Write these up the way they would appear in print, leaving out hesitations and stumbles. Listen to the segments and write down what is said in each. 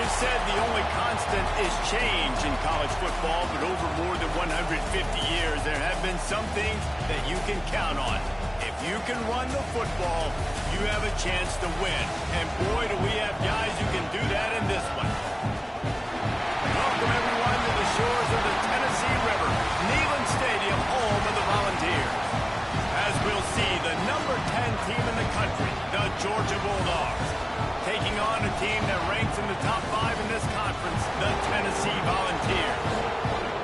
is said the only constant is change in college football, but over more than 150 years, there have been some things that you can count on. If you can run the football, you have a chance to win. And boy, do we have guys who can do that in this one. Welcome, everyone, to the shores of the Tennessee River, Neyland Stadium, home of the Volunteers. As we'll see, the number 10 team in the country, the Georgia Bulldogs, taking on a team that ranks in the top 5 in this conference, the Tennessee Volunteers.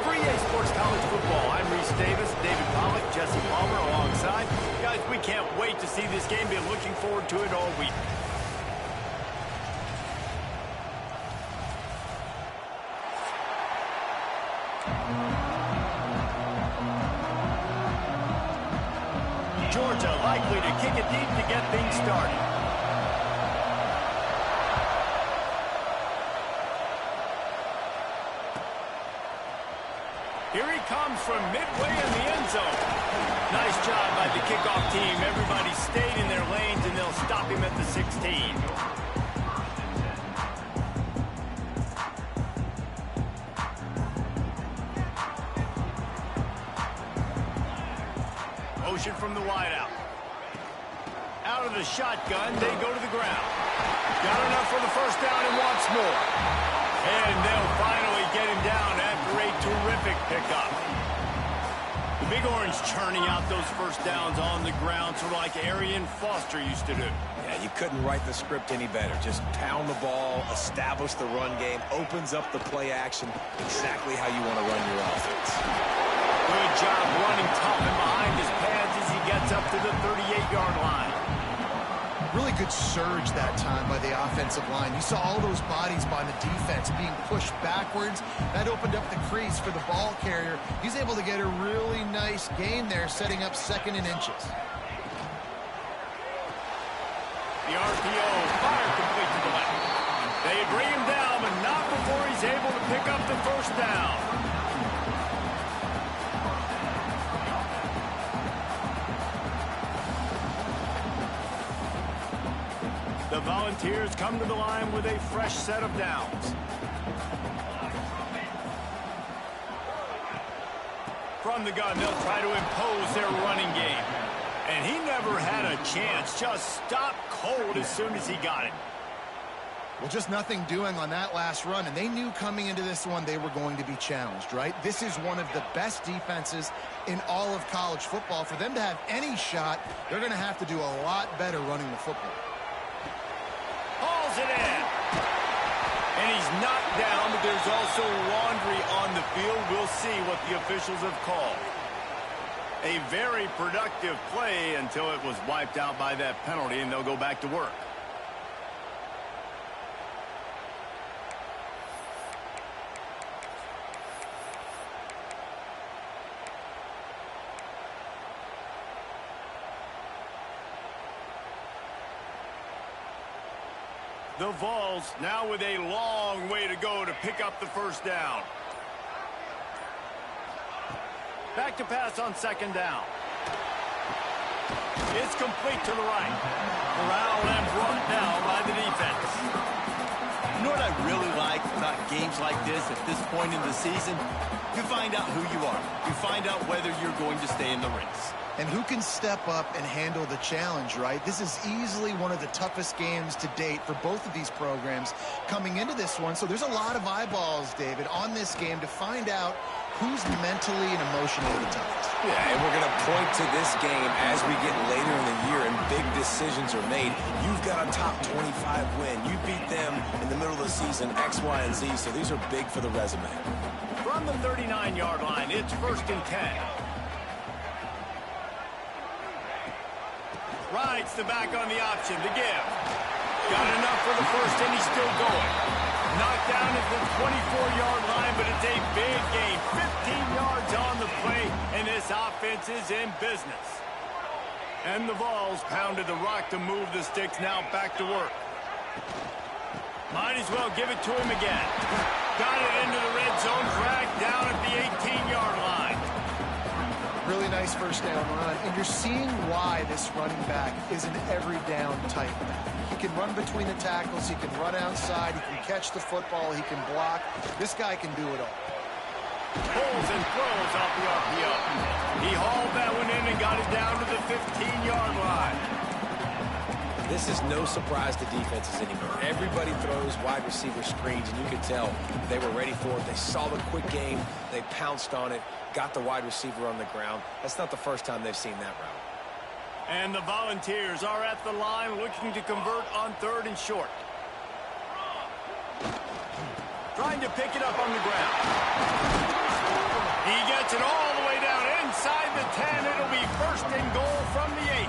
For EA Sports College Football, I'm Reese Davis, David Pollack, Jesse Palmer alongside. Guys, we can't wait to see this game. Been looking forward to it all week. Georgia likely to kick it deep to get things started. Here he comes from midway in the end zone. Nice job by the kickoff team. Everybody stayed in their lanes, and they'll stop him at the 16. Motion from the wideout. Out of the shotgun, they go to the ground. Got enough for the first down and wants more. And they'll finally get him down after a terrific pickup. The Big Orange churning out those first downs on the ground, sort of like Arian Foster used to do. Yeah, you couldn't write the script any better. Just pound the ball, establish the run game, opens up the play action, exactly how you want to run your offense. Good job running tough and behind his pads as he gets up to the 38-yard line. Really good surge that time by the offensive line. You saw all those bodies by the defense being pushed backwards. That opened up the crease for the ball carrier. He's able to get a really nice gain there, setting up 2nd and inches. The RPO, fire complete to the left. They bring him down, but not before he's able to pick up the first down. The Volunteers come to the line with a fresh set of downs. From the gun, they'll try to impose their running game. And he never had a chance. Just stopped cold as soon as he got it. Well, just nothing doing on that last run, and they knew coming into this one they were going to be challenged, right? This is one of the best defenses in all of college football. For them to have any shot, they're going to have to do a lot better running the football. Hauls it in. And he's knocked down, but there's also laundry on the field. We'll see what the officials have called. A very productive play until it was wiped out by that penalty, and they'll go back to work. The Vols now with a long way to go to pick up the first down. Back to pass on 2nd down. It's complete to the right. Corralled and brought down by the defense. You know what I really like about games like this at this point in the season? You find out who you are. You find out whether you're going to stay in the race. And who can step up and handle the challenge, right? This is easily one of the toughest games to date for both of these programs coming into this one. So there's a lot of eyeballs, David, on this game to find out who's mentally and emotionally the toughest. Yeah, and we're going to point to this game as we get later in the year and big decisions are made. You've got a top 25 win. You beat them in the middle of the season, X, Y, and Z, so these are big for the resume. From the 39-yard line, it's 1st and 10. Rides the back on the option to give. Got enough for the first, and he's still going. Knocked down at the 24-yard line, but it's a big gain. 15 yards on the play, and this offense is in business. And the Vols pounded the rock to move the sticks, now back to work. Might as well give it to him again. Got it into the red zone, dragged down at the 18-yard line. Really nice first down run. And you're seeing why this running back is an every down type. He can run between the tackles. He can run outside. He can catch the football. He can block. This guy can do it all. Pulls and throws off the RPO. He hauled that one in and got it down to the 15-yard line. This is no surprise to defenses anymore. Everybody throws wide receiver screens, and you can tell they were ready for it. They saw the quick game. They pounced on it, got the wide receiver on the ground. That's not the first time they've seen that route. And the Volunteers are at the line looking to convert on 3rd and short. Trying to pick it up on the ground. He gets it all the way down inside the 10. It'll be 1st and goal from the 8.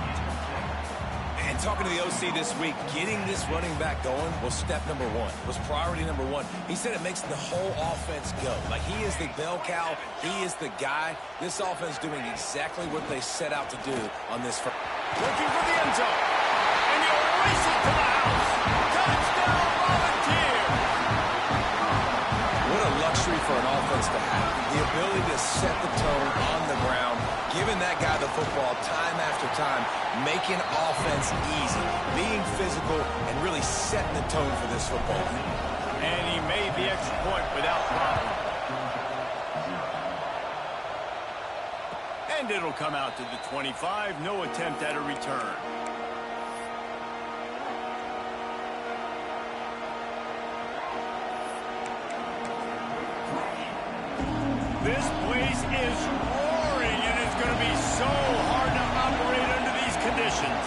And talking to the OC this week, getting this running back going was step number 1, was priority number 1. He said it makes the whole offense go. Like, he is the bell cow. He is the guy. This offense doing exactly what they set out to do on this first. Looking for the end zone. And he'll race it to the house. Touchdown, Volunteers. What a luxury for an offense to have. The ability to set the tone on the ground, giving that guy the football time after time, making offense easy, being physical, and really setting the tone for this football team. And he made the extra point without problem. And it'll come out to the 25. No attempt at a return. This place is roaring, and it's going to be so hard to operate under these conditions.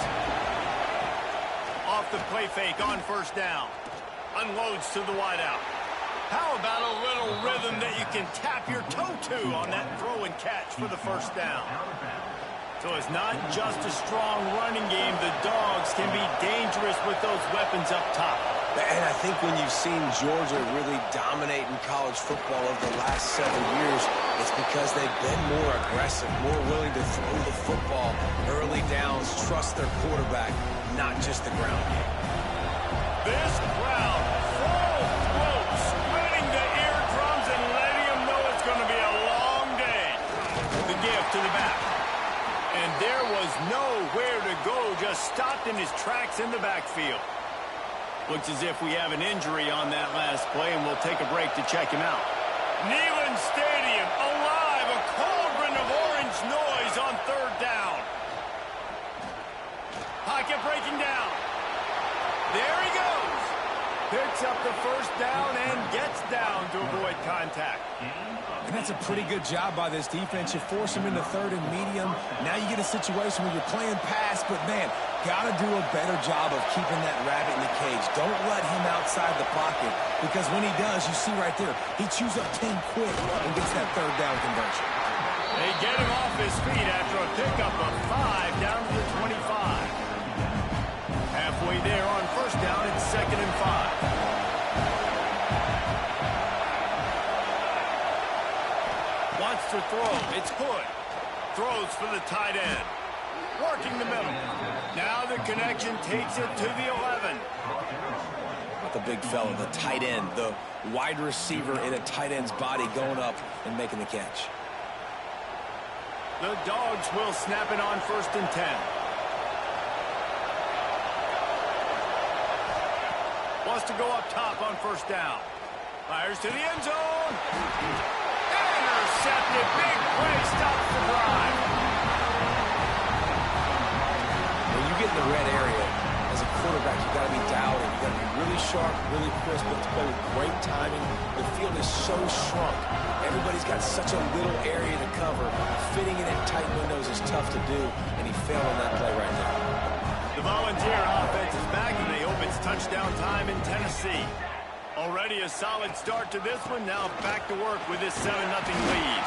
Off the play fake on 1st down. Unloads to the wideout. How about a little rhythm that you can tap your toe to on that throw and catch for the 1st down? So it's not just a strong running game. The Dogs can be dangerous with those weapons up top. And I think when you've seen Georgia really dominate in college football over the last several years, it's because they've been more aggressive, more willing to throw the football, early downs, trust their quarterback, not just the ground game. This crowd, full throat, spreading the eardrums and letting them know it's going to be a long day. The give to the back. And there was nowhere to go, just stopped in his tracks in the backfield. Looks as if we have an injury on that last play, and we'll take a break to check him out. Neyland Stadium, alive, a cauldron of orange noise on 3rd down. Pocket breaking down. There he goes. Picks up the 1st down and gets down to avoid contact. And that's a pretty good job by this defense. You force him into 3rd and medium. Now you get a situation where you're playing pass, but, man, got to do a better job of keeping that rabbit in the cage. Don't let him outside the pocket, because when he does, you see right there, he chews up 10 quick and gets that 3rd down conversion. They get him off his feet after a pickup of 5 down to the 25. Halfway there on 1st down, it's 2nd and 5. Wants to throw. It's Hood. Throws for the tight end. Working the middle. Now the connection takes it to the 11. The big fella, the tight end, the wide receiver in a tight end's body going up and making the catch. The Dogs will snap it on 1st and 10. Wants to go up top on 1st down. Fires to the end zone. Intercepted. Big play. Stops the drive. When you get in the red area, as a quarterback, you've got to be dialed in. You've got to be really sharp, really crisp, but to play with great timing. The field is so shrunk. Everybody's got such a little area to cover. Fitting in at tight windows is tough to do, and he failed on that play right there. The Volunteer offense is back, and they hope it's touchdown time in Tennessee. Already a solid start to this one. Now back to work with this 7-0 lead.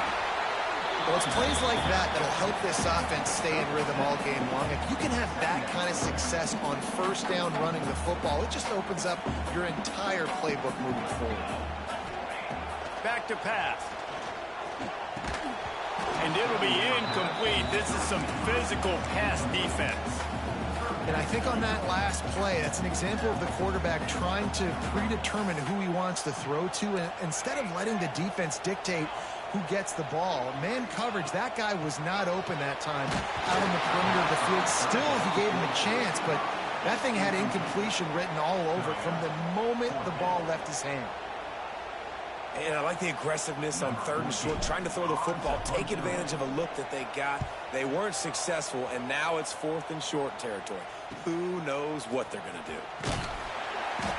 Well, it's plays like that that'll help this offense stay in rhythm all game long. If you can have that kind of success on 1st down running the football, it just opens up your entire playbook moving forward. Back to pass. And it'll be incomplete. This is some physical pass defense. And I think on that last play, that's an example of the quarterback trying to predetermine who he wants to throw to. And instead of letting the defense dictate who gets the ball. Man coverage, that guy was not open that time out on the perimeter of the field. Still, he gave him a chance, but that thing had incompletion written all over it from the moment the ball left his hand. And I like the aggressiveness on 3rd and short, trying to throw the football, take advantage of a look that they got. They weren't successful, and now it's 4th and short territory. Who knows what they're going to do?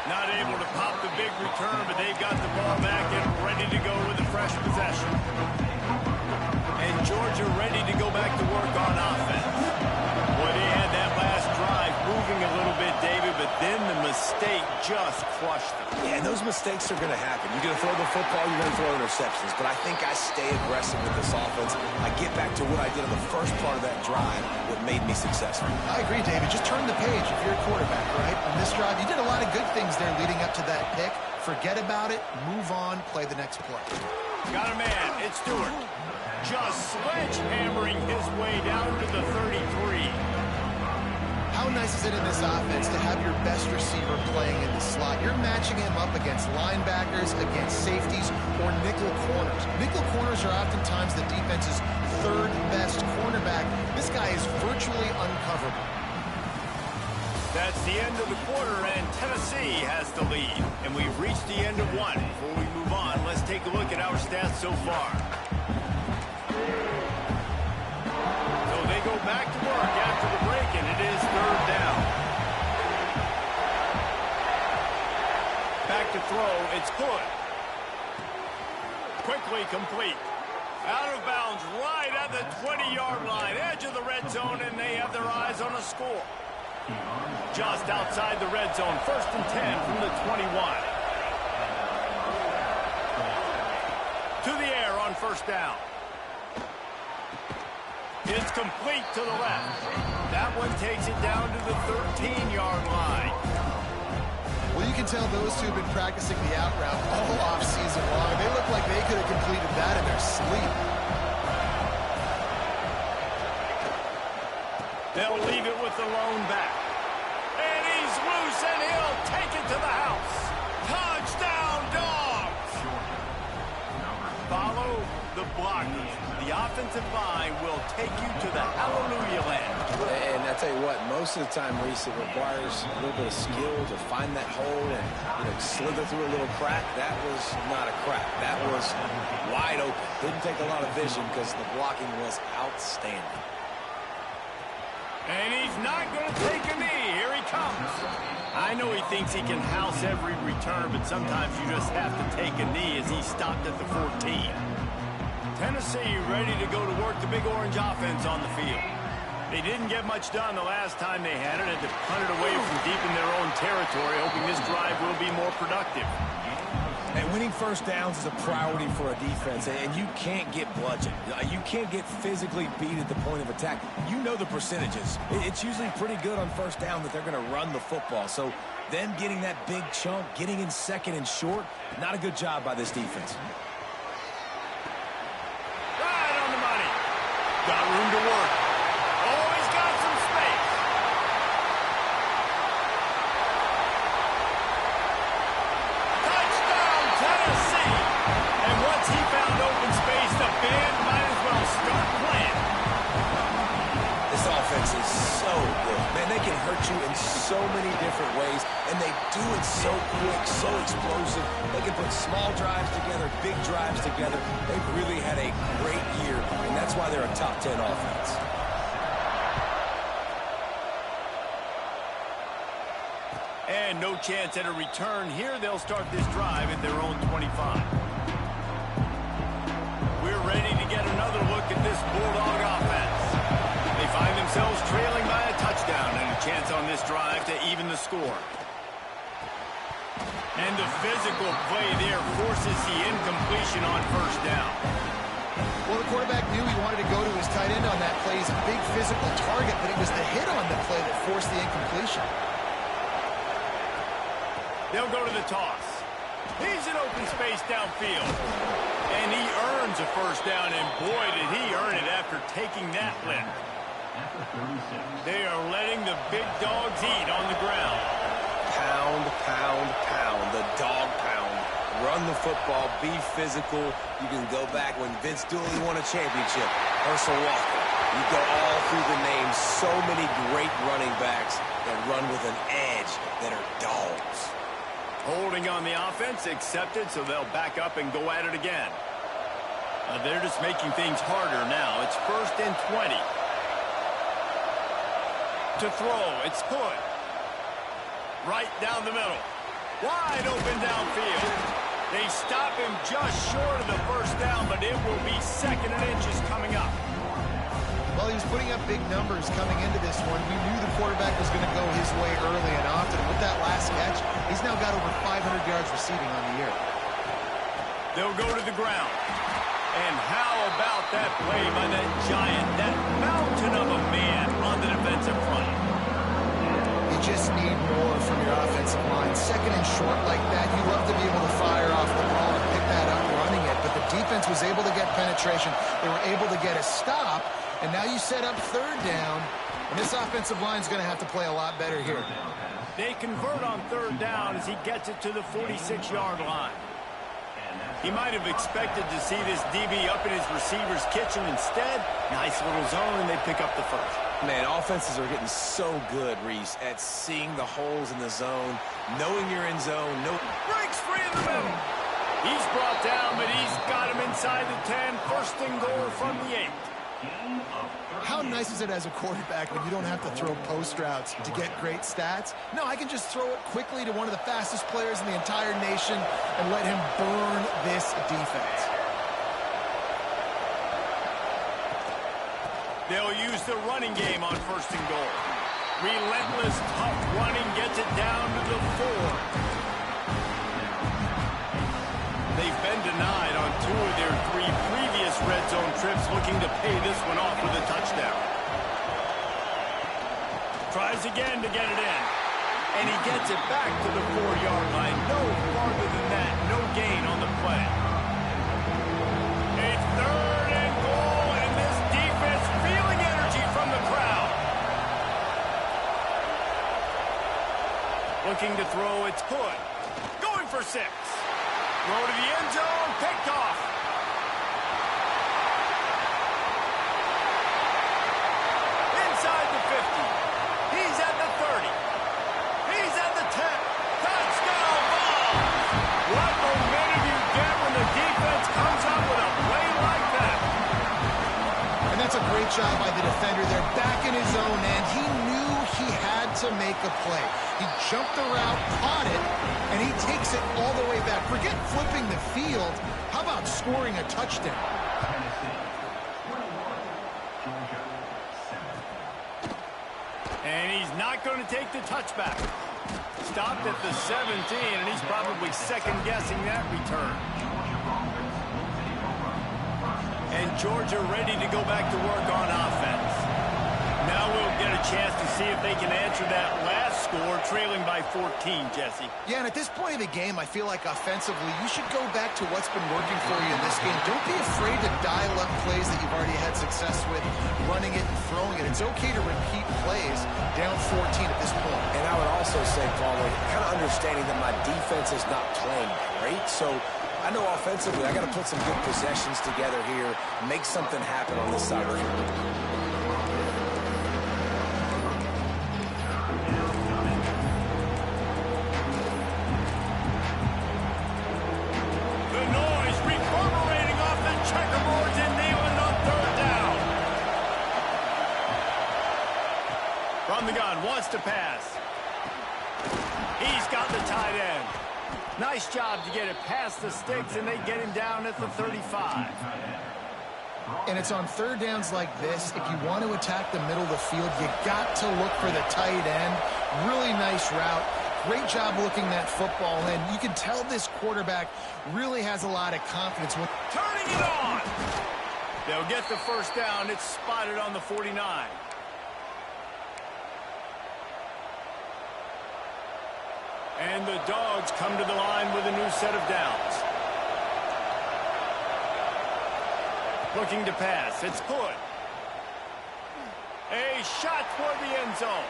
Not able to pop the big return, but they've got the ball back and ready to go with a fresh possession. And Georgia ready to go back to work on offense. Well, they had that last drive moving a little bit, David, but then the mistake just crushed them. Yeah, and those mistakes are going to happen. You're going to throw the football, you're going to throw interceptions. But I think I stay aggressive with this offense. I get back to what I did on the first part of that drive, what made me successful. I agree, David. Just turn the page if you're a quarterback, right? On this drive, you did a lot of good things there leading up to that pick. Forget about it, move on, play the next play. Got a man. It's Stewart. Just sledgehammering his way down to the 33. How nice is it in this offense to have your best receiver playing in the slot? You're matching him up against linebackers, against safeties, or nickel corners. Nickel corners are oftentimes the defense's 3rd best cornerback. This guy is virtually uncoverable. That's the end of the quarter, and Tennessee has the lead. And we've reached the end of one. Before we move on, let's take a look at our stats so far. So they go back to work after the break, and it is 3rd down. Back to throw, it's good. Quickly complete. Out of bounds right at the 20-yard line, edge of the red zone, and they have their eyes on a score. Just outside the red zone, 1st and 10 from the 21. To the air on 1st down. It's complete to the left. That one takes it down to the 13-yard line. Well, you can tell those two have been practicing the out route all off-season long. They look like they could have completed that in their sleep. They'll leave it with the lone back. And he's loose, and he'll take it to the house. Touchdown, Dogs! Follow the blockers. The offensive line will take you to the hallelujah land. And I tell you what, most of the time, Reese, it requires a little bit of skill to find that hole and slither through a little crack. That was not a crack. That was wide open. Didn't take a lot of vision because the blocking was outstanding. And he's not going to take a knee. Here he comes. I know he thinks he can house every return, but sometimes you just have to take a knee as he stopped at the 14. Tennessee ready to go to work the Big Orange offense on the field. They didn't get much done the last time they had it. Had to punt it away from deep in their own territory, hoping this drive will be more productive. And winning 1st downs is a priority for a defense, and you can't get bludgeoned. You can't get physically beat at the point of attack. You know the percentages. It's usually pretty good on 1st down that they're going to run the football. So them getting that big chunk, getting in 2nd and short, not a good job by this defense. Right on the money. Got room to work. Oh, he's got some space. Touchdown, Tennessee. And once he found open space, the band might as well start playing. This offense is so good. Man, they can hurt you in so many different ways, and they do it so quick, so explosive. They can put small drives together, big drives together. They've really had a great year, and that's why they're a top 10 offense. And no chance at a return here. They'll start this drive at their own 25. We're ready to get another look at this Bulldog offense. They find themselves trailing by a touchdown and a chance on this drive to even the score. And the physical play there forces the incompletion on 1st down. Well, the quarterback knew he wanted to go to his tight end on that play. He's a big physical target, but it was the hit on the play that forced the incompletion. They'll go to the toss. He's in open space downfield. And he earns a 1st down, and boy, did he earn it after taking that lift. They are letting the big dogs eat on the ground. Pound, pound, pound. The dog pound. Run the football, be physical. You can go back when Vince Dooley won a championship. Herschel Walker. You go all through the names. So many great running backs that run with an edge that are dogs. Holding on the offense, accepted, so they'll back up and go at it again. They're just making things harder now. It's 1st and 20. To throw, it's put. Right down the middle. Wide open downfield. They stop him just short of the first down, but it will be 2nd and inches coming up. Well, he was putting up big numbers coming into this one. We knew the quarterback was going to go his way early and often. With that last catch, he's now got over 500 yards receiving on the year. They'll go to the ground. And how about that play by that giant, that mountain of a man on the defensive front? You just need more from your offensive line. 2nd and short like that, you love to be able to fire off the ball and pick that up running it. But the defense was able to get penetration. They were able to get a stop. And now you set up 3rd down. And this offensive line is going to have to play a lot better here. They convert on 3rd down as he gets it to the 46-yard line. He might have expected to see this DB up in his receiver's kitchen. Instead, nice little zone, and they pick up the first. Man, offenses are getting so good, Reese, at seeing the holes in the zone, knowing you're in zone. Breaks free in the middle. He's brought down, but he's got him inside the 10. 1st and goal from the 8. How nice is it as a quarterback when you don't have to throw post routes to get great stats? No, I can just throw it quickly to one of the fastest players in the entire nation and let him burn this defense. They'll use the running game on 1st and goal. Relentless, tough running gets it down to the 4. They've been denied on 2 of their 3 previous red zone trips, looking to pay this one off with a touchdown. Tries again to get it in. And he gets it back to the 4-yard line. No farther than that. No gain on the play. It's 3rd and goal, and this defense feeling energy from the crowd. Looking to throw, it's put. Going for 6. Throw to the end zone, picked off. Inside the 50. He's at the 30. He's at the 10. Touchdown ball. What momentum you get when the defense comes up with a play like that. And that's a great job by the defender there, back in his own end. He knew he had to make a play. He jumped the route, caught it, and he takes it all the way back. Forget flipping the field. How about scoring a touchdown? And he's not going to take the touchback. Stopped at the 17, and he's probably second-guessing that return. And Georgia ready to go back to work on offense. Now we'll get a chance to see if they can answer that last score, trailing by 14, Jesse. Yeah, and at this point of the game, I feel like offensively, you should go back to what's been working for you in this game. Don't be afraid to dial up plays that you've already had success with, running it and throwing it. It's okay to repeat plays down 14 at this point. And I would also say, Paulie, kind of understanding that my defense is not playing great, so I know offensively I got to put some good possessions together here, make something happen on this side of the field. From the gun, wants to pass. He's got the tight end. Nice job to get it past the sticks, and they get him down at the 35. And it's on 3rd downs like this. If you want to attack the middle of the field, you got to look for the tight end. Really nice route. Great job looking that football in. You can tell this quarterback really has a lot of confidence. Turning it on. They'll get the first down. It's spotted on the 49. And the Dogs come to the line with a new set of downs. Looking to pass. It's good. A shot toward the end zone.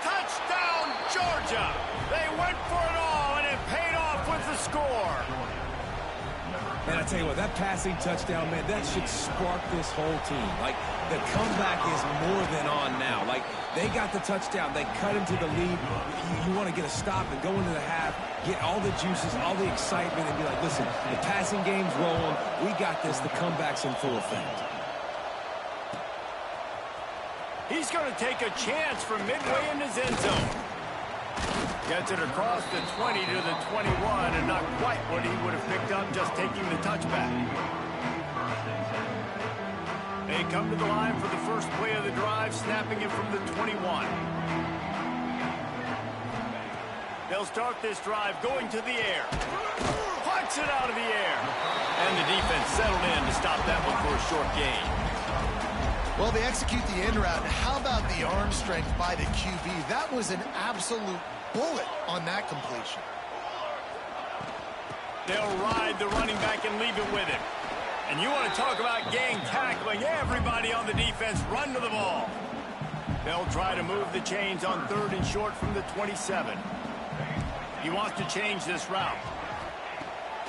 Touchdown, Georgia! They went for it all, and it paid off with the score. And I tell you what, that passing touchdown, man, that should spark this whole team. Like, the comeback is more than on now. Like, they got the touchdown. They cut into the lead. You want to get a stop and go into the half, get all the juices, all the excitement, and be like, listen, the passing game's rolling. We got this. The comeback's in full effect. He's going to take a chance from midway in his end zone. Gets it across the 20 to the 21, and not quite what he would have picked up just taking the touchback. They come to the line for the first play of the drive, snapping it from the 21. They'll start this drive going to the air. Punts it out of the air. And the defense settled in to stop that one for a short gain. Well, they execute the end route. How about the arm strength by the QB? That was an absolute bullet on that completion. They'll ride the running back and leave it with him. And you want to talk about gang tackling. Everybody on the defense run to the ball. They'll try to move the chains on 3rd and short from the 27. He wants to change this route.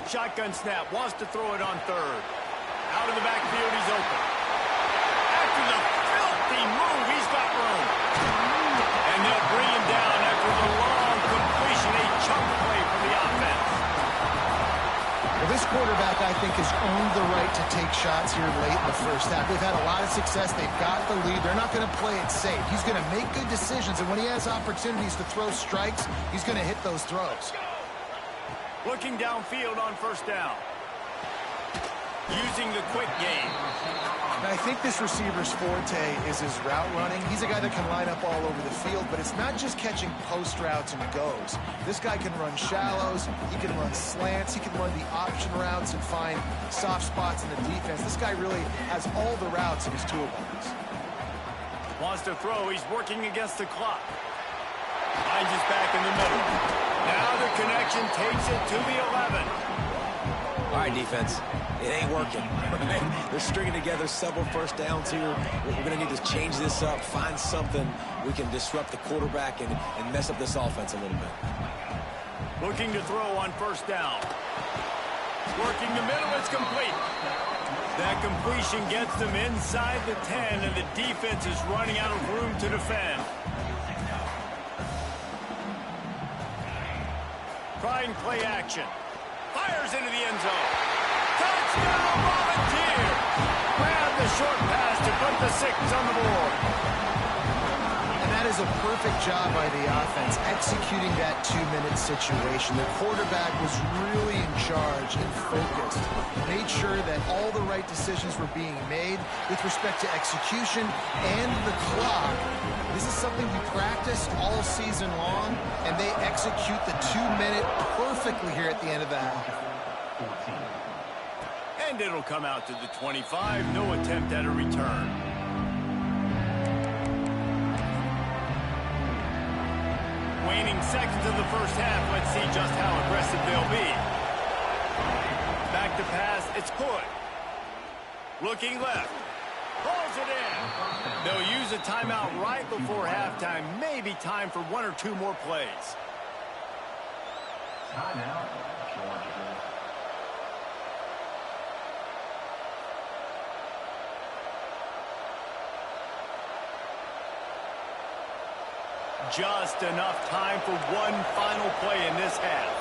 Shotgun snap, wants to throw it on 3rd. Out of the backfield, he's open. After the filthy move, he's got room. And they'll bring him down after the long completion, a chunk play from the offense. Well, this quarterback, I think, has earned the right to take shots here late in the first half. They've had a lot of success. They've got the lead. They're not going to play it safe. He's going to make good decisions, and when he has opportunities to throw strikes, he's going to hit those throws. Looking downfield on 1st down. Using the quick game. I think this receiver's forte is his route running. He's a guy that can line up all over the field, but it's not just catching post routes and goes. This guy can run shallows, he can run slants, he can run the option routes and find soft spots in the defense. This guy really has all the routes in his toolbox. Wants to throw, he's working against the clock. Finds his back in the middle. Now the connection takes it to the 11. All right, defense. It ain't working. They're stringing together several first downs here. We're going to need to change this up, find something we can disrupt the quarterback and mess up this offense a little bit. Looking to throw on 1st down. Working the middle, it's complete. That completion gets them inside the 10, and the defense is running out of room to defend. Trying play action. Fires into the end zone. Touchdown, Volunteer! Grab the short pass to put the 6 on the board. And that is a perfect job by the offense, executing that 2-minute situation. The quarterback was really in charge and focused. Made sure that all the right decisions were being made with respect to execution and the clock. This is something we practice all season long, and they execute the 2-minute perfectly here at the end of the half. And it'll come out to the 25. No attempt at a return. Waning seconds in the first half. Let's see just how aggressive they'll be. Back to pass. It's Hood. Looking left. Pulls it in. They'll use a timeout right before halftime. Maybe time for 1 or 2 more plays. Timeout, Georgia. Just enough time for one final play in this half.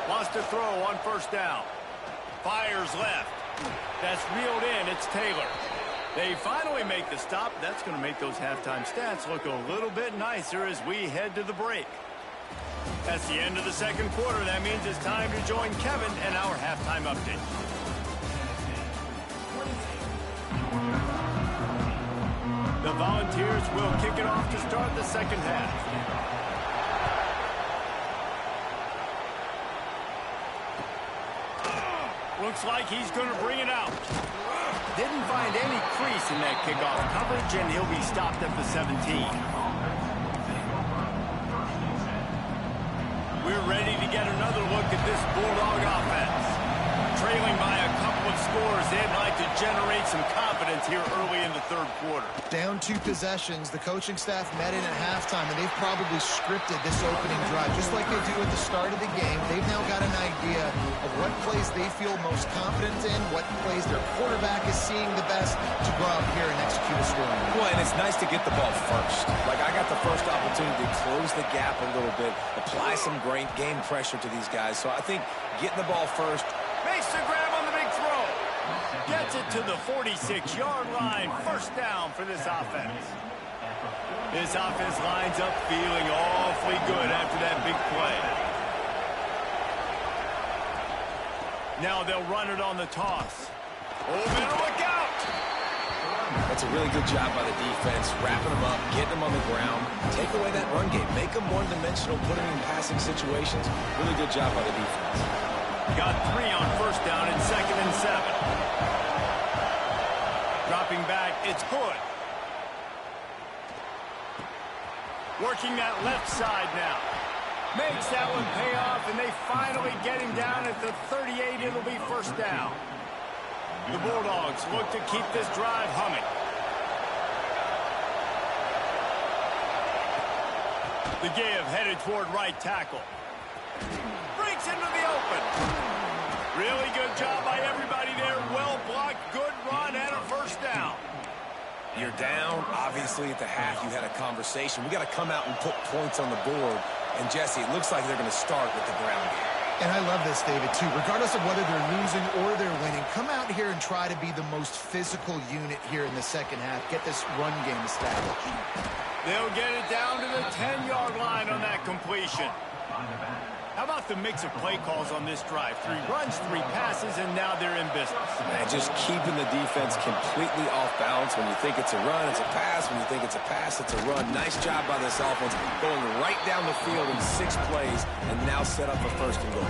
Wants to throw on 1st down. Fires left. That's reeled in. It's Taylor. They finally make the stop. That's going to make those halftime stats look a little bit nicer as we head to the break. That's the end of the 2nd quarter. That means it's time to join Kevin and our halftime update. The Volunteers will kick it off to start the 2nd half. Looks like he's going to bring it out. Didn't find any crease in that kickoff coverage, and he'll be stopped at the 17. We're ready to get another look at this Bulldog offense. Trailing by a couple of scores. scores, they'd like to generate some confidence here early in the third quarter. Down 2 possessions, the coaching staff met in at halftime, and they've probably scripted this opening drive. Just like they do at the start of the game, they've now got an idea of what plays they feel most confident in, what plays their quarterback is seeing the best to go out here and execute a scoring. Well, and it's nice to get the ball first. Like, I got the first opportunity to close the gap a little bit, apply some great game pressure to these guys. So I think getting the ball first. Makes the grab on the big throw. Gets it to the 46-yard line. First down for this offense. This offense lines up feeling awfully good after that big play. Now they'll run it on the toss. Oh, better look out. That's a really good job by the defense, wrapping them up, getting them on the ground. Take away that run game. Make them one-dimensional, put them in passing situations. Really good job by the defense. Got 3 on first down and 2nd and 7. Dropping back, it's Hood. Working that left side now. Makes that one pay off, and they finally get him down at the 38. It'll be first down. The Bulldogs look to keep this drive humming. The give headed toward right tackle. Breaks into the open. Really good job by everybody there. Well blocked, good run, and a first down. You're down. Obviously, at the half, you had a conversation. We got to come out and put points on the board. And, Jesse, it looks like they're going to start with the ground game. And I love this, David, too. Regardless of whether they're losing or they're winning, come out here and try to be the most physical unit here in the second half. Get this run game established. They'll get it down to the 10-yard line on that completion. How about the mix of play calls on this drive? 3 runs, 3 passes, and now they're in business. Man, just keeping the defense completely off balance. When you think it's a run, it's a pass. When you think it's a pass, it's a run. Nice job by this offense, going right down the field in 6 plays and now set up a 1st and goal.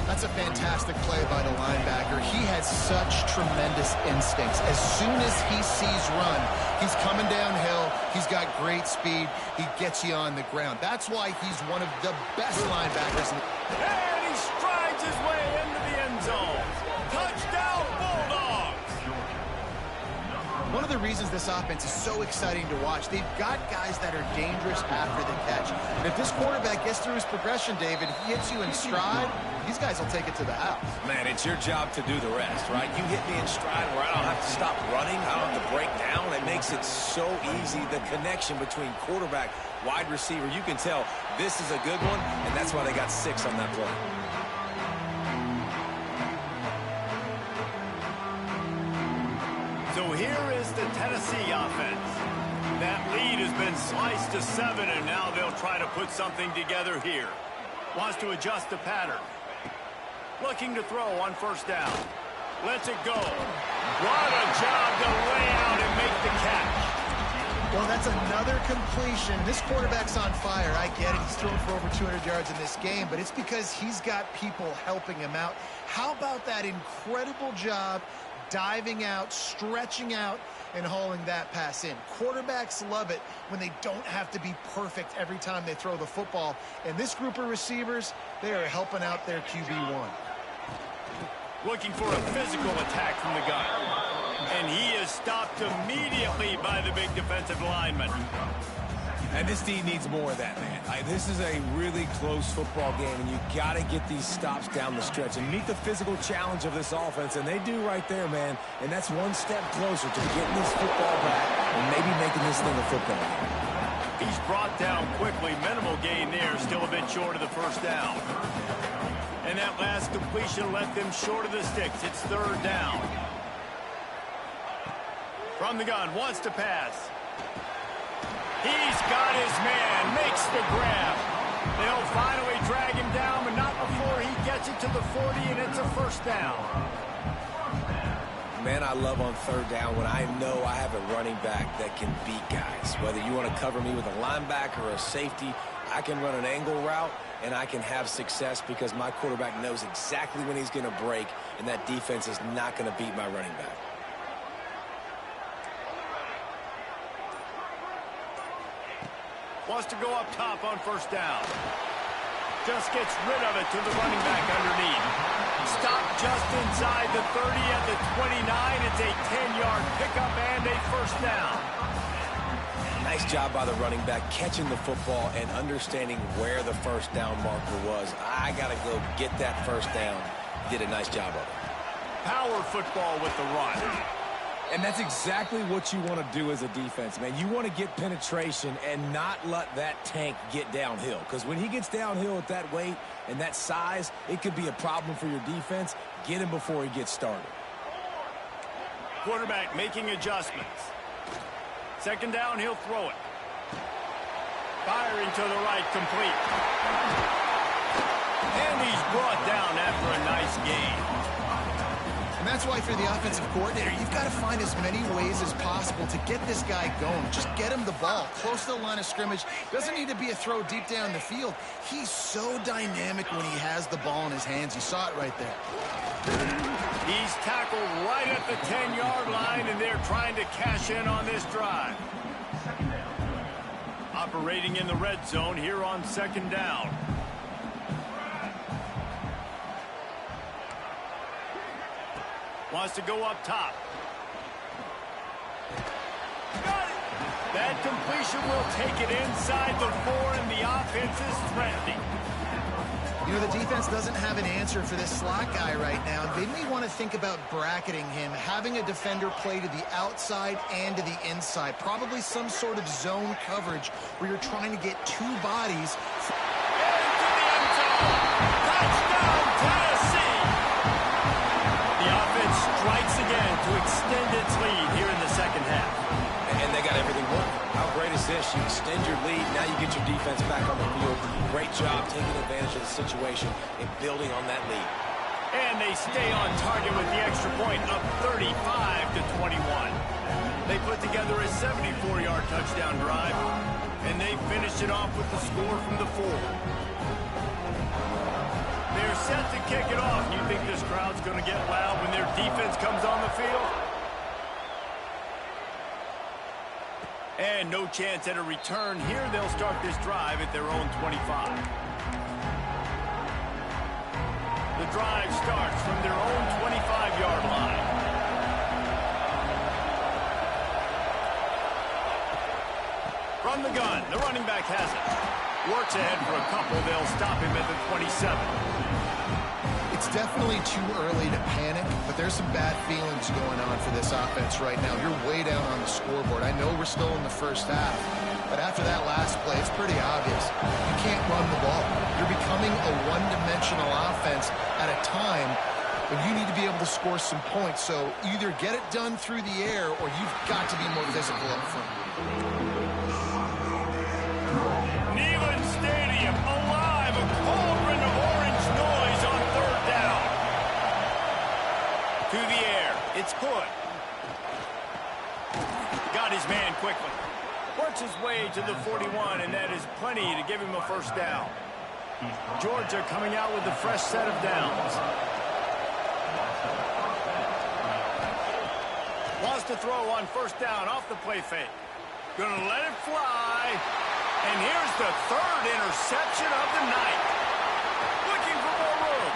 That's a fantastic play by the linebacker. He has such tremendous instincts. As soon as he sees run, he's coming downhill. He's got great speed. He gets you on the ground. That's why he's one of the best linebackers. And he strides his way into the end zone. Touchdown, Bulldogs! One of the reasons this offense is so exciting to watch, they've got guys that are dangerous after the catch. And if this quarterback gets through his progression, David, he hits you in stride, these guys will take it to the house. Man, it's your job to do the rest, right? You hit me in stride where I don't have to stop running. I don't have to break down. It makes it so easy. The connection between quarterback, wide receiver, you can tell this is a good one, and that's why they got 6 on that play. So here is the Tennessee offense. That lead has been sliced to 7, and now they'll try to put something together here. Wants to adjust the pattern. Looking to throw on first down. Lets it go. What a job to lay out and make the catch. Well, that's another completion. This quarterback's on fire. I get it. He's thrown for over 200 yards in this game, but it's because he's got people helping him out. How about that incredible job diving out, stretching out, and hauling that pass in? Quarterbacks love it when they don't have to be perfect every time they throw the football. And this group of receivers, they are helping out their QB1. Looking for a physical attack from the gun. And he is stopped immediately by the big defensive lineman. And this team needs more of that, man. This is a really close football game, and you got to get these stops down the stretch and meet the physical challenge of this offense, and they do right there, man. And that's one step closer to getting this football back and maybe making this thing a football game. He's brought down quickly. Minimal gain there, still a bit short of the first down. And that last completion left them short of the sticks. It's 3rd down. From the gun, wants to pass. He's got his man, makes the grab. They'll finally drag him down, but not before he gets it to the 40, and it's a first down. Man, I love on 3rd down when I know I have a running back that can beat guys. Whether you want to cover me with a linebacker or a safety, I can run an angle route, and I can have success because my quarterback knows exactly when he's going to break, and that defense is not going to beat my running back. Wants to go up top on first down. Just gets rid of it to the running back underneath. Stop just inside the 30 at the 29. It's a 10-yard pickup and a first down. Nice job by the running back, catching the football and understanding where the first down marker was. I got to go get that first down. Did a nice job of it. Power football with the run. And that's exactly what you want to do as a defense, man. You want to get penetration and not let that tank get downhill. Because when he gets downhill at that weight and that size, it could be a problem for your defense. Get him before he gets started. Quarterback making adjustments. Second down, he'll throw it. Firing to the right, complete. And he's brought down after a nice gain. And that's why for the offensive coordinator, you've got to find as many ways as possible to get this guy going. Just get him the ball close to the line of scrimmage. Doesn't need to be a throw deep down the field. He's so dynamic when he has the ball in his hands. You saw it right there. He's tackled right at the 10-yard line, and they're trying to cash in on this drive. Operating in the red zone here on second down. Wants to go up top. Got it. That completion will take it inside the 4, and the offense is threatening. You know, the defense doesn't have an answer for this slot guy right now. They may want to think about bracketing him, having a defender play to the outside and to the inside. Probably some sort of zone coverage where you're trying to get two bodies. Into the end zone. Touchdown, Tennessee. The offense strikes again to extend its lead here in the second half. And they got everything working. How great is this? You extend your lead. Now you get your defense back on the field. Great job taking advantage of the situation and building on that lead. And they stay on target with the extra point, up 35-21. They put together a 74-yard touchdown drive, and they finished it off with the score from the 4. They're set to kick it off. You think this crowd's going to get loud when their defense comes on the field? And no chance at a return here. They'll start this drive at their own 25. The drive starts from their own 25-yard line. From the gun, the running back has it. Works ahead for a couple. They'll stop him at the 27. It's definitely too early to panic, but there's some bad feelings going on for this offense right now. You're way down on the scoreboard. I know we're still in the first half, but after that last play, it's pretty obvious. You can't run the ball. You're becoming a one-dimensional offense at a time when you need to be able to score some points. So either get it done through the air or you've got to be more physical up front. Neyland Stadium alive, a cauldron of orange noise on third down. To the air, it's good. Got his man quickly. Works his way to the 41, and that is plenty to give him a first down. Georgia coming out with a fresh set of downs. Wants to throw on first down off the play fake. Gonna let it fly. And here's the third interception of the night. Looking for more room.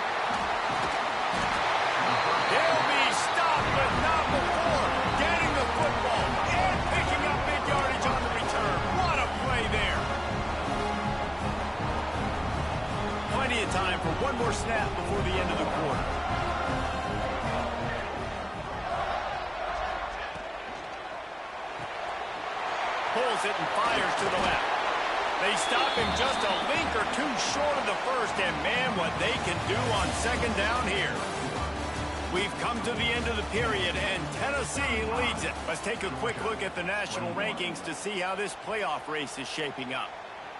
He'll be stopped, but not before getting the football and picking up big yardage on the return. What a play there. Plenty of time for one more snap before the end of the quarter. Pulls it and fires to the left. They stop him just a link or two short of the first, and man, what they can do on second down here. We've come to the end of the period, and Tennessee leads it. Let's take a quick look at the national rankings to see how this playoff race is shaping up.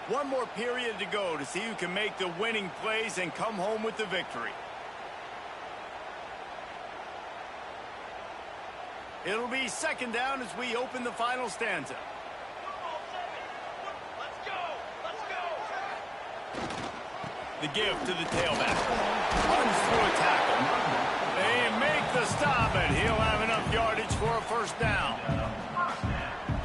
One more period to go to see who can make the winning plays and come home with the victory. It'll be second down as we open the final stanza. The give to the tailback. Runs through a tackle. They make the stop, and he'll have enough yardage for a first down.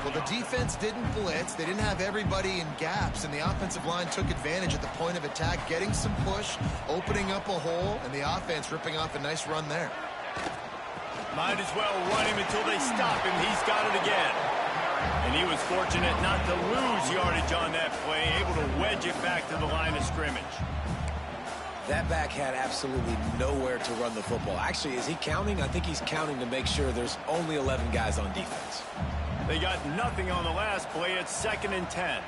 Well, the defense didn't blitz. They didn't have everybody in gaps, and the offensive line took advantage at the point of attack, getting some push, opening up a hole, and the offense ripping off a nice run there. Might as well run him until they stop him. He's got it again. And he was fortunate not to lose yardage on that play, able to wedge it back to the line of scrimmage. That back had absolutely nowhere to run the football. Actually, is he counting? I think he's counting to make sure there's only 11 guys on defense. They got nothing on the last play. It's 2nd and 10.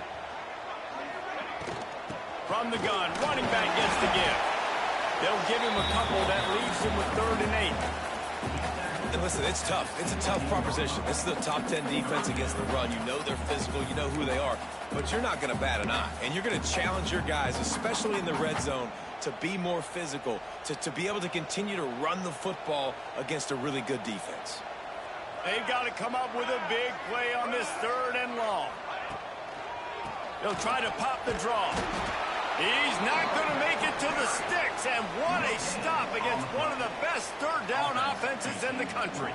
From the gun, running back gets the give. They'll give him a couple. That leaves him with 3rd and 8. And listen, it's tough. It's a tough proposition. This is a top 10 defense against the run. You know they're physical. You know who they are. But you're not going to bat an eye. And you're going to challenge your guys, especially in the red zone, to be more physical, to be able to continue to run the football against a really good defense. They've got to come up with a big play on this 3rd and long. They'll try to pop the draw. He's not going to make it to the sticks, and what a stop against one of the best 3rd down offenses in the country.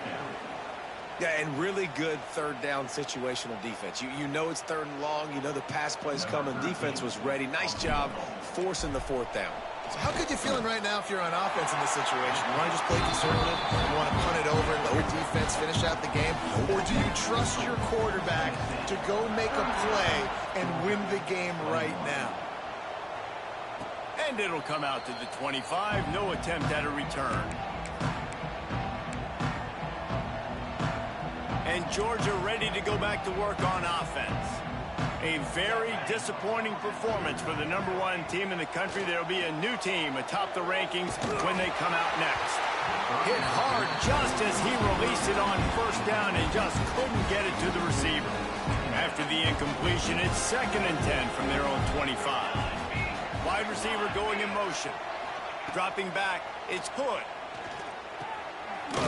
Yeah, and really good 3rd down situational defense. You know it's 3rd and long. You know the pass play's coming. Defense was ready. Nice job forcing the 4th down. So how good you feeling right now if you're on offense in this situation? You want to just play conservative? You want to punt it over and let your defense finish out the game? Or do you trust your quarterback to go make a play and win the game right now? And it'll come out to the 25. No attempt at a return. And Georgia ready to go back to work on offense. A very disappointing performance for the #1 team in the country. There'll be a new team atop the rankings when they come out next. Hit hard just as he released it on 1st down and just couldn't get it to the receiver. After the incompletion, it's 2nd and 10 from their own 25. Wide receiver going in motion. Dropping back, it's Hood.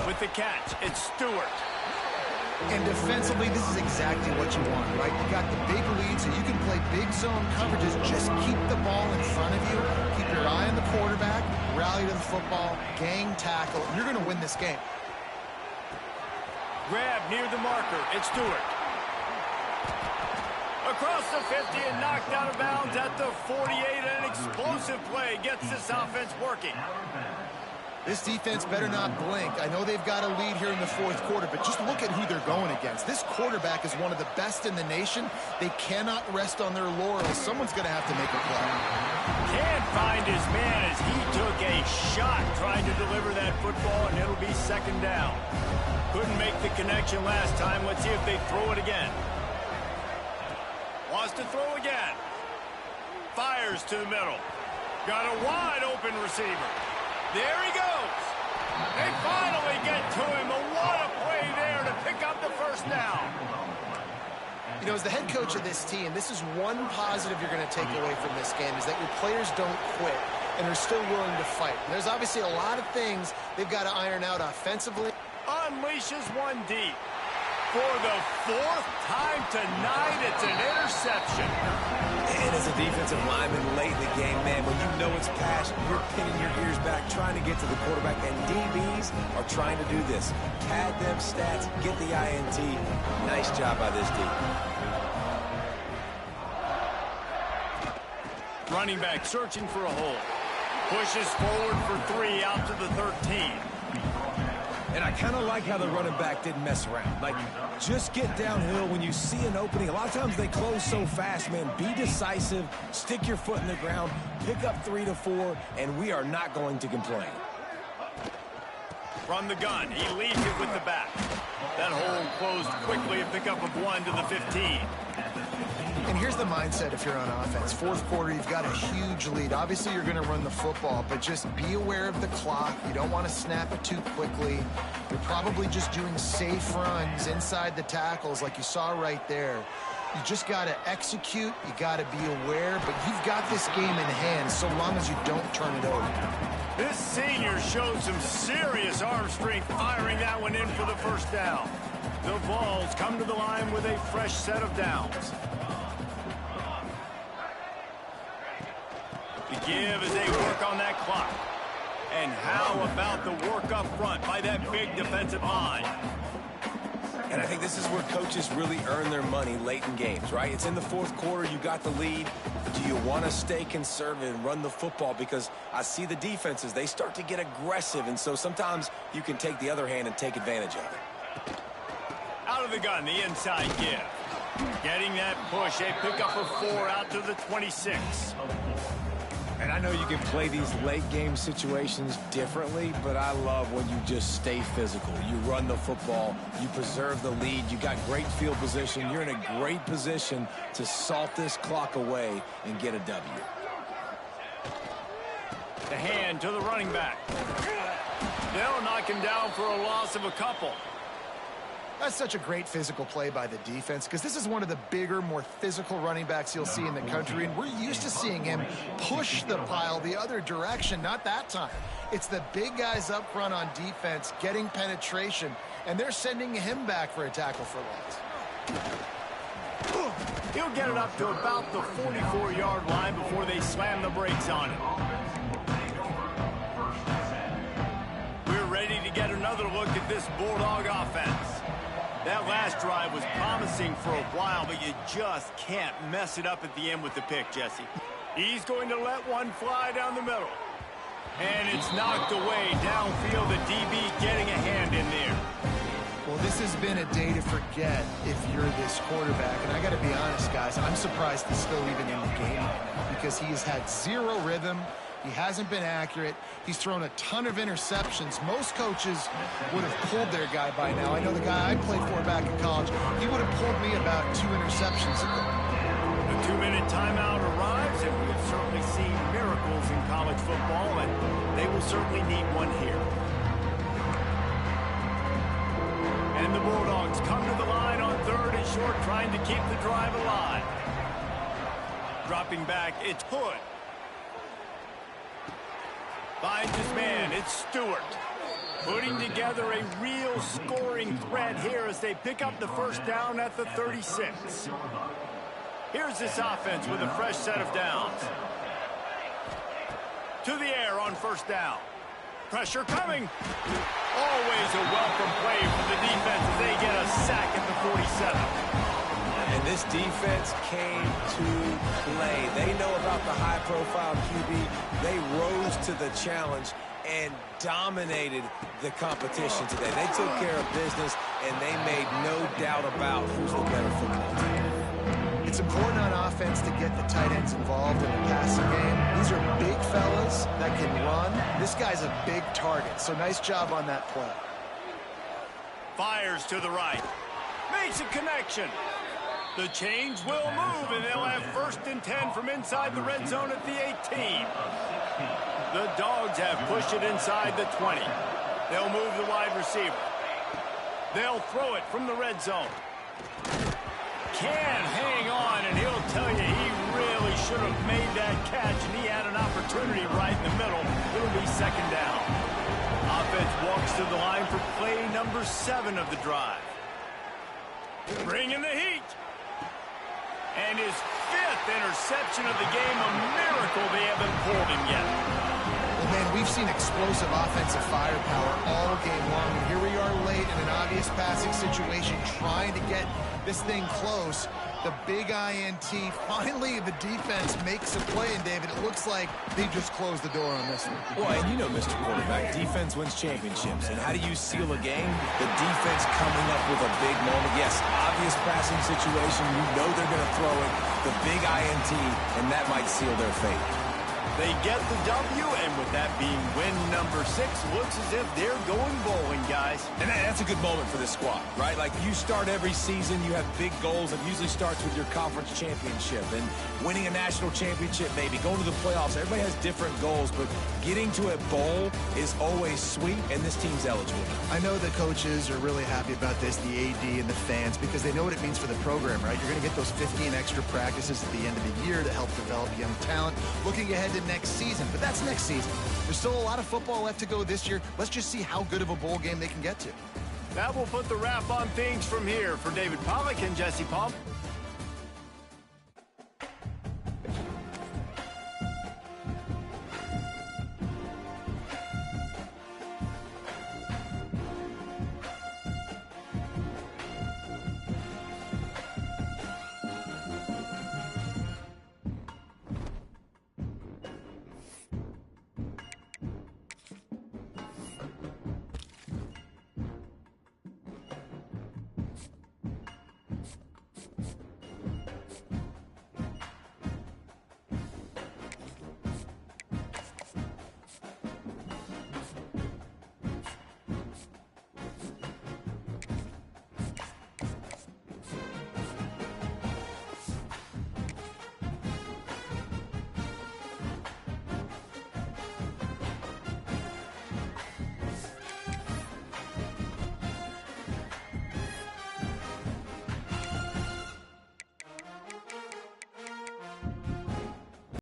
With the catch, it's Stewart. And defensively, this is exactly what you want, right? You got the big lead, so you can play big zone coverages. Just keep the ball in front of you. Keep your eye on the quarterback. Rally to the football. Gang tackle. You're going to win this game. Grab near the marker. It's Stewart. Across the 50 and knocked out of bounds at the 48. An explosive play gets this offense working. This defense better not blink. I know they've got a lead here in the 4th quarter, but just look at who they're going against. This quarterback is one of the best in the nation. They cannot rest on their laurels. Someone's going to have to make a play. Can't find his man as he took a shot trying to deliver that football, and it'll be 2nd down. Couldn't make the connection last time. Let's see if they throw it again. Wants to throw again. Fires to the middle. Got a wide open receiver. There he goes. They finally get to him. But what a play there to pick up the 1st down. You know, as the head coach of this team, this is one positive you're going to take away from this game, is that your players don't quit and are still willing to fight. And there's obviously a lot of things they've got to iron out offensively. Unleashes one deep. For the 4th time tonight, it's an interception. And as a defensive lineman late in the game, man, when you know it's passion, you're pinning your ears back, trying to get to the quarterback, and DBs are trying to do this. Pad them stats, get the INT. Nice job by this D. Running back searching for a hole. Pushes forward for 3 out to the 13. And I kind of like how the running back didn't mess around. Like, just get downhill when you see an opening. A lot of times they close so fast, man. Be decisive, stick your foot in the ground, pick up 3 to 4, and we are not going to complain. From the gun, he leads it with the back. That hole closed quickly, a pickup of 1 to the 15. And here's the mindset if you're on offense. 4th quarter, you've got a huge lead. Obviously, you're going to run the football, but just be aware of the clock. You don't want to snap it too quickly. You're probably just doing safe runs inside the tackles like you saw right there. You just got to execute. You got to be aware, but you've got this game in hand so long as you don't turn it over. This senior showed some serious arm strength firing that one in for the 1st down. The Vols come to the line with a fresh set of downs. The give as they work on that clock. And how about the work up front by that big defensive line? And I think this is where coaches really earn their money late in games, right? It's in the fourth quarter. You got the lead. Do you want to stay conservative and run the football? Because I see the defenses, they start to get aggressive. And so sometimes you can take the other hand and take advantage of it. Out of the gun, the inside give. Getting that push. They pick up a 4 out to the 26. And I know you can play these late game situations differently, but I love when you just stay physical. You run the football, you preserve the lead, you got great field position. You're in a great position to salt this clock away and get a W. The hand to the running back. They'll knock him down for a loss of a couple. That's such a great physical play by the defense because this is one of the bigger, more physical running backs you'll see in the country, and we're used to seeing him push the pile the other direction. Not that time. It's the big guys up front on defense getting penetration, and they're sending him back for a tackle for loss. He'll get it up to about the 44-yard line before they slam the brakes on it. We're ready to get another look at this Bulldog offense. That last drive was promising for a while, but you just can't mess it up at the end with the pick, Jesse. He's going to let one fly down the middle. And it's knocked away downfield. The DB getting a hand in there. Well, this has been a day to forget if you're this quarterback. And I got to be honest, guys, I'm surprised he's still even in the game right now because he has had zero rhythm. He hasn't been accurate. He's thrown a ton of interceptions. Most coaches would have pulled their guy by now. I know the guy I played for back in college, he would have pulled me about 2 interceptions ago. The 2-minute timeout arrives, and we've certainly seen miracles in college football, and they will certainly need one here. And the Bulldogs come to the line on 3rd and short, trying to keep the drive alive. Dropping back, it's Hood. Finds his man, it's Stewart. Putting together a real scoring threat here as they pick up the first down at the 36. Here's this offense with a fresh set of downs. To the air on first down. Pressure coming. Always a welcome play for the defense as they get a sack at the 47. And this defense came to play. They know about the high-profile QB. They rose to the challenge and dominated the competition today. They took care of business, and they made no doubt about who's the better football team. It's important on offense to get the tight ends involved in the passing game. These are big fellas that can run. This guy's a big target, so nice job on that play. Fires to the right. Makes a connection. The change will move, and they'll have 1st and 10 from inside the red zone at the 18. The Dogs have pushed it inside the 20. They'll move the wide receiver. They'll throw it from the red zone. Can hang on, and he'll tell you he really should have made that catch, and he had an opportunity right in the middle. It'll be 2nd down. Offense walks to the line for play number 7 of the drive. Bringing the heat. And his 5th interception of the game, a miracle they haven't pulled him yet. Well, man, we've seen explosive offensive firepower all game long, and here we are late in an obvious passing situation trying to get this thing close. The big INT, finally the defense makes a play, and David, it looks like they just closed the door on this one. Well, and you know, Mr. Quarterback, defense wins championships. And how do you seal a game? The defense coming up with a big moment. Yes, obvious passing situation. You know they're going to throw it. The big INT, and that might seal their fate. They get the W, and with that being win number 6, looks as if they're going bowling, guys. And that's a good moment for this squad, right? Like, you start every season, you have big goals. It usually starts with your conference championship and winning a national championship, maybe going to the playoffs. Everybody has different goals, but getting to a bowl is always sweet, and this team's eligible. I know the coaches are really happy about this, the AD and the fans, because they know what it means for the program, right? You're going to get those 15 extra practices at the end of the year to help develop young talent. Looking ahead to next season, but that's next season. There's still a lot of football left to go this year. Let's just see how good of a bowl game they can get to. That will put the wrap on things from here. For David Pollack and Jesse Palm,